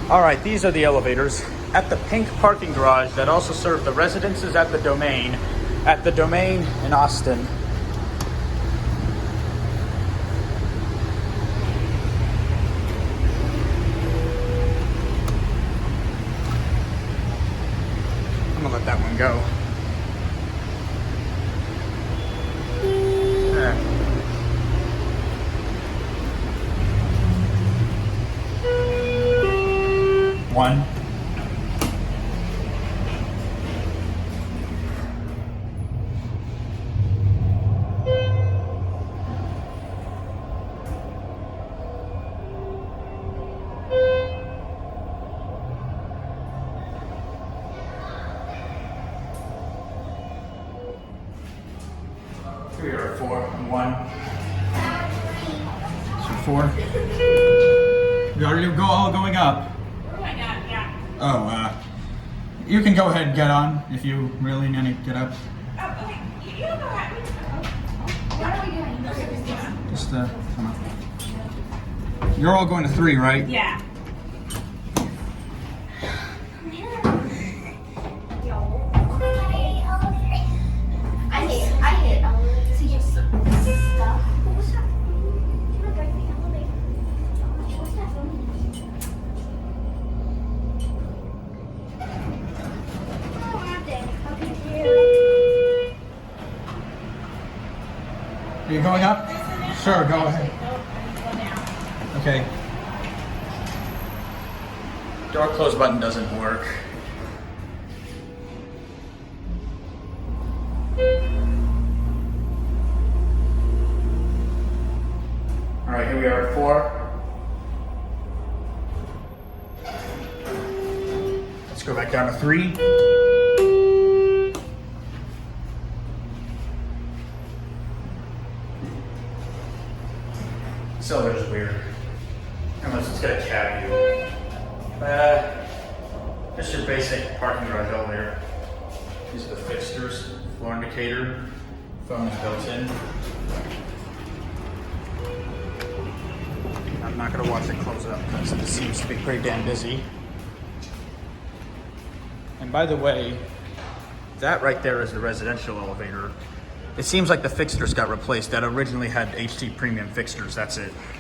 All right, these are the elevators at the pink parking garage that also serve the residences at the Domain in Austin. I'm gonna let that one go. One. Here we are, 4 and 1. So 4. You're all going up. Oh, you can go ahead and get on if you really need to get up. Oh, okay. You go ahead. What are we doing? Just, come on. You're all going to 3, right? Yeah. I hate to get stuff. What's that? Can I break the elevator? What's that from? Are you going up? Sure, go ahead. Okay. Door close button doesn't work. All right, here we are at 4. Let's go back down to 3. This elevator's weird. Unless it's got a cab view. Just your basic parking garage elevator. These are the fixtures, floor indicator, phone is built in. I'm not gonna watch it close up because it seems to be pretty damn busy. And by the way, that right there is the residential elevator. It seems like the fixtures got replaced. That originally had HT premium fixtures, that's it.